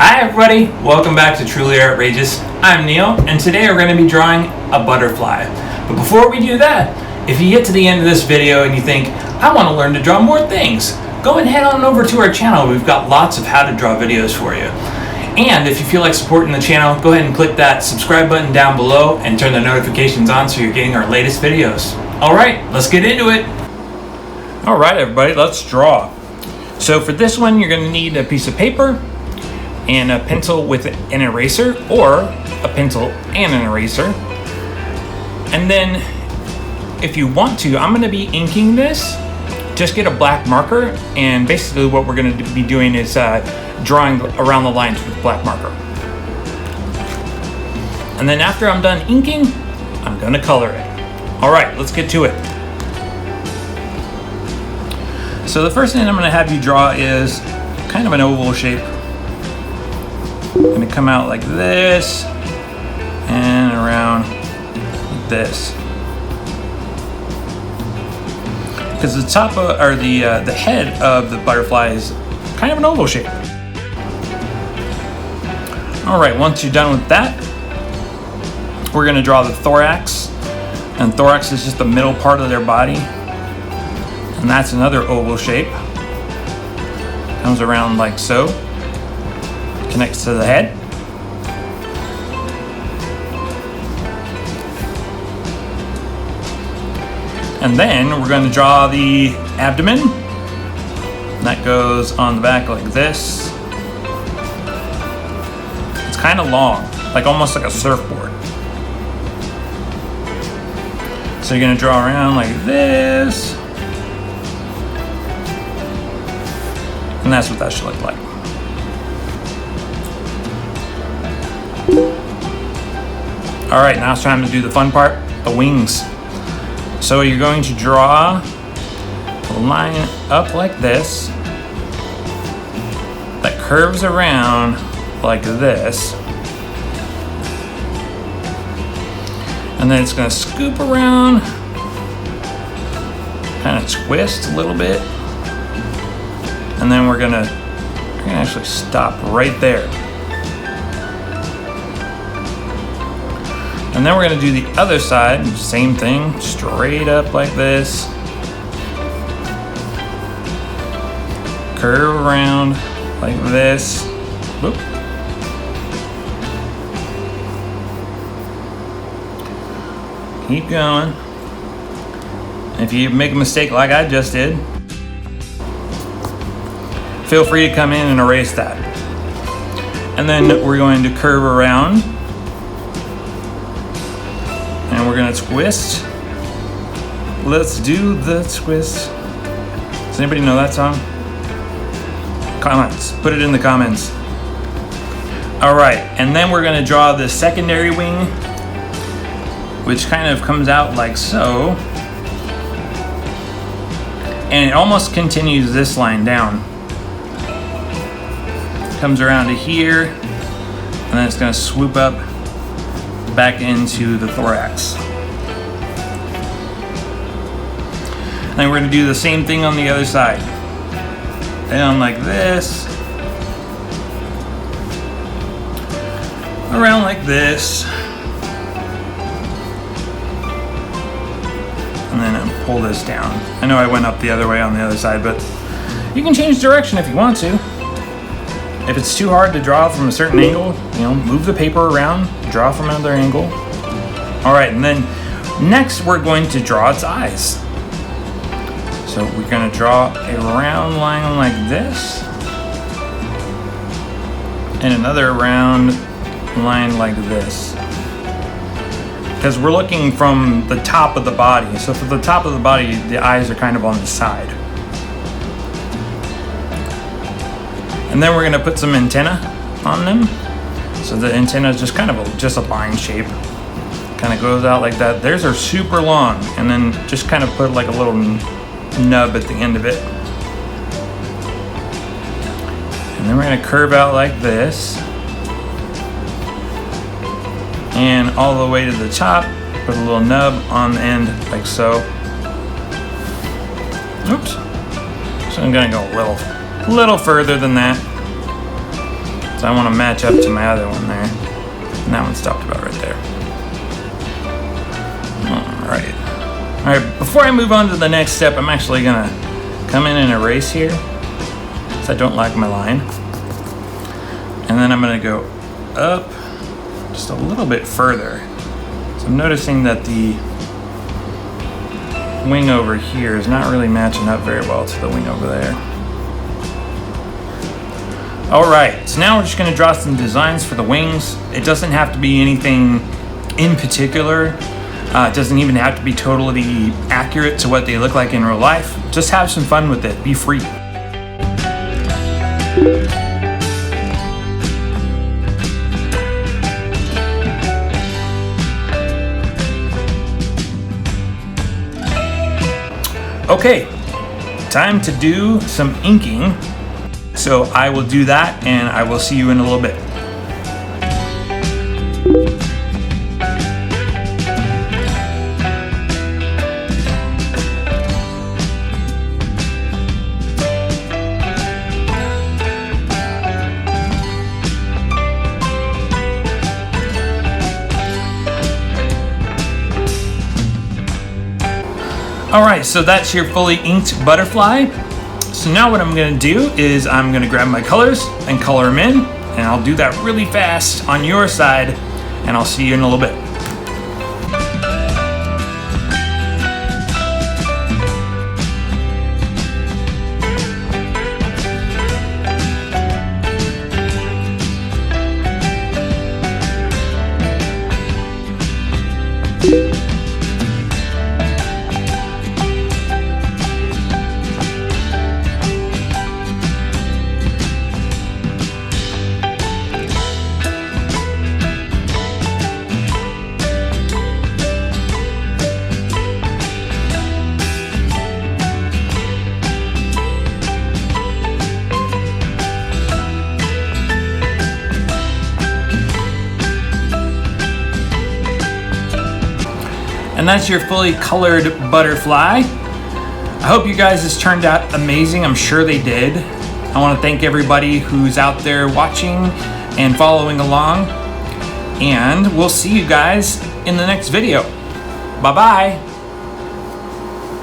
Hi everybody, welcome back to Truly Outrageous. I'm Neil, and today we're going to be drawing a butterfly. But before we do that, if you get to the end of this video and you think, I want to learn to draw more things, go and head on over to our channel. We've got lots of how to draw videos for you. And if you feel like supporting the channel, go ahead and click that subscribe button down below and turn the notifications on so you're getting our latest videos. Alright, let's get into it. Alright everybody, let's draw. So for this one, you're going to need a piece of paper and a pencil with an eraser, or a pencil and an eraser. And then if you want to, I'm going to be inking this. Just get a black marker, and basically what we're going to be doing is drawing around the lines with black marker. And then after I'm done inking, I'm going to color it. Alright, let's get to it. So the first thing I'm going to have you draw is kind of an oval shape. Going to come out like this and around like this. Because the top of, or the head of the butterfly is kind of an oval shape. All right, once you're done with that, we're going to draw the thorax, and thorax is just the middle part of their body, and that's another oval shape. Comes around like so. Connects to the head. And then we're going to draw the abdomen. That goes on the back like this. It's kind of long, like almost like a surfboard. So you're going to draw around like this. And that's what that should look like. Alright, now it's time to do the fun part, the wings. So you're going to draw a line up like this that curves around like this. And then it's going to scoop around, kind of twist a little bit. And then we're going to actually stop right there. And then we're going to do the other side, same thing, straight up like this. Curve around like this. Whoop. Keep going. If you make a mistake like I just did, feel free to come in and erase that. And then we're going to curve around. And we're gonna twist. Let's do the twist. Does anybody know that song? Comments, put it in the comments. All right, and then we're gonna draw the secondary wing, which kind of comes out like so. And it almost continues this line down. Comes around to here, and then it's gonna swoop up back into the thorax. And then we're going to do the same thing on the other side. Down like this. Around like this. And then I'll pull this down. I know I went up the other way on the other side, but you can change direction if you want to. If it's too hard to draw from a certain angle, move the paper around, draw from another angle. All right, and then next we're going to draw its eyes. So we're going to draw a round line like this, and another round line like this. Because we're looking from the top of the body. So for the top of the body, the eyes are kind of on the side. And then we're going to put some antenna on them. So the antenna is just kind of just a line shape. Kind of goes out like that. Theirs are super long. And then just kind of put like a little nub at the end of it. And then we're going to curve out like this. And all the way to the top, put a little nub on the end like so. Oops. So I'm going to go a little further than that. So I want to match up to my other one there. And that one stopped about right there. All right, before I move on to the next step, I'm actually gonna come in and erase here, because I don't like my line. And then I'm gonna go up just a little bit further. So I'm noticing that the wing over here is not really matching up very well to the wing over there. All right, so now we're just gonna draw some designs for the wings. It doesn't have to be anything in particular. It doesn't even have to be totally accurate to what they look like in real life. Just have some fun with it, be free. Okay, time to do some inking. So I will do that and I will see you in a little bit. All right, so that's your fully inked butterfly. So now what I'm gonna do is I'm gonna grab my colors and color them in, and I'll do that really fast on your side, and I'll see you in a little bit. And that's your fully colored butterfly. I hope you guys this turned out amazing. I'm sure they did. I want to thank everybody who's out there watching and following along. And we'll see you guys in the next video. Bye-bye.